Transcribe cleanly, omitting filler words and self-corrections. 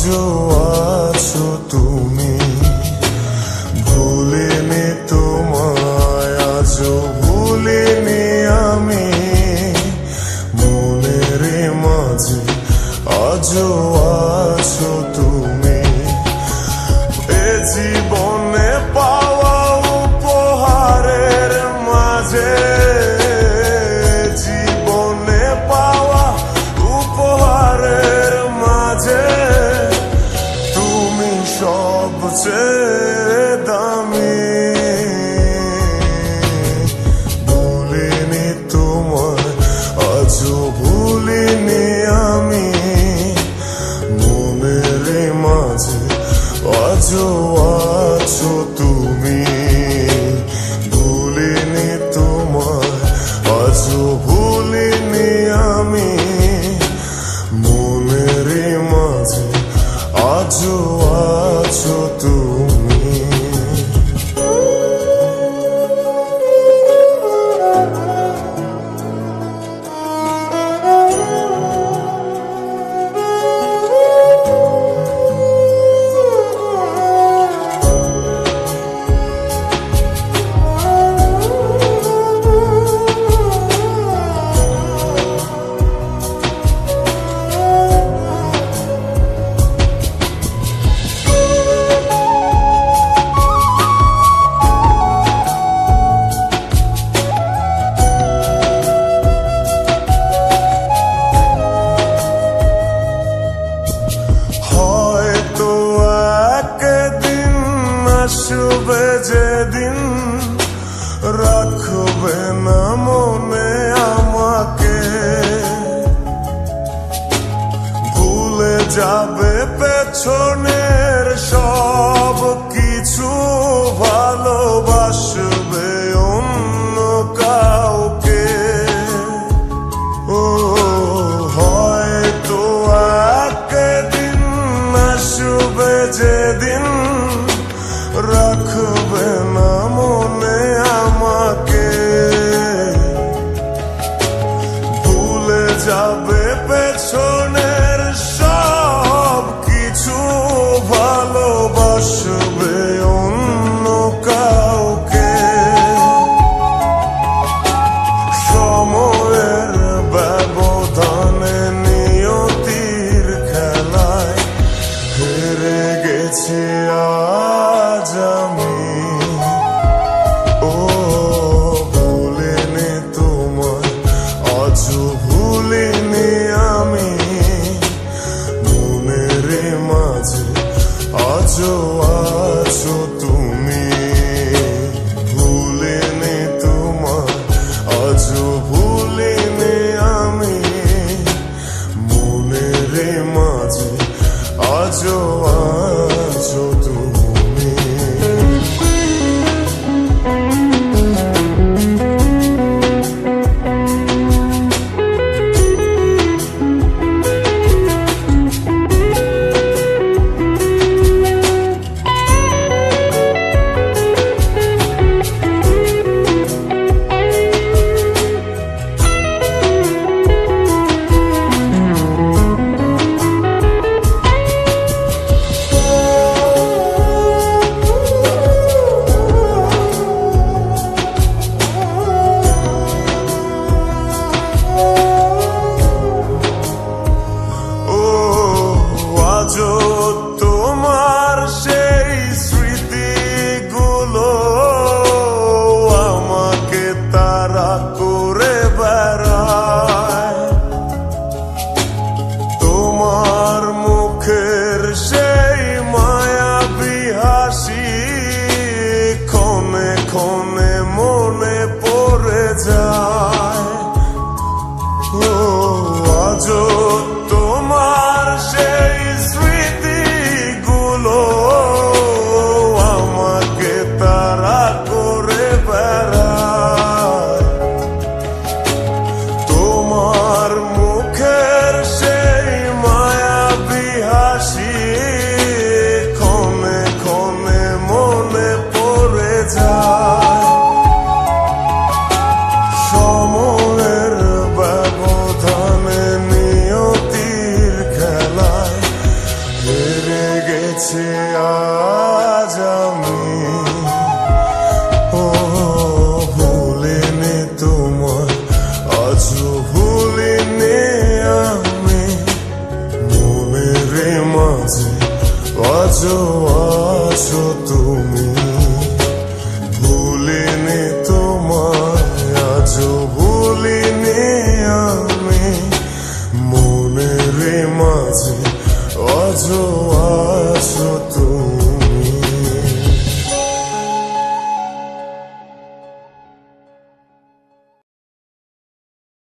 আজও আছো তুমি, ভুলিনি তোমায় আজও ভুলিনি আমি, মনের মাঝে আজও আছো তুমি। এ জীবনে পাওয়া উপহারের মাঝে, জীবনে পাওয়া উপহারের মাঝে তুমি সবচেয়ে দামি। ভুলিনি তোমায় আজও ভুলিনি আমি, মনের মাঝে আজও আছো তুমি। ভুলিনি তোমায় আজও ভুলিনি আমি, মনের মাঝে আজও আছো তুমি। আসবে যেদিন রাখবে না মনে আমাকে, ভুলে যাবে পেছনের সব কিছু, ভালোবাসবে অন্য কাউকে। ও হয়তো একদিন আসবে যেদিন রাখবে না মনে আমাকে, ভুলে যাবে পেছনের সব কিছু, ভালোবাসবে অন্য কাউকে। সময়ের ব্যবধানে নিয়তির খেলায় হেরে গেছি আজ আমি। ও ভুলিনি তোমায় আজও ভুলিনি আমি, মনের মাঝে আজও আছো তুমি। ভুলিনি তোমায় আজও ভুলিনি আমি, মনের মাঝে আজও আছো তুমি। আজও ভুলিনি আমি মনের মাঝে আজও আছো তুমি ভুলিনি তোমায় আজও ভুলিনি আমি মনের মাঝে আজও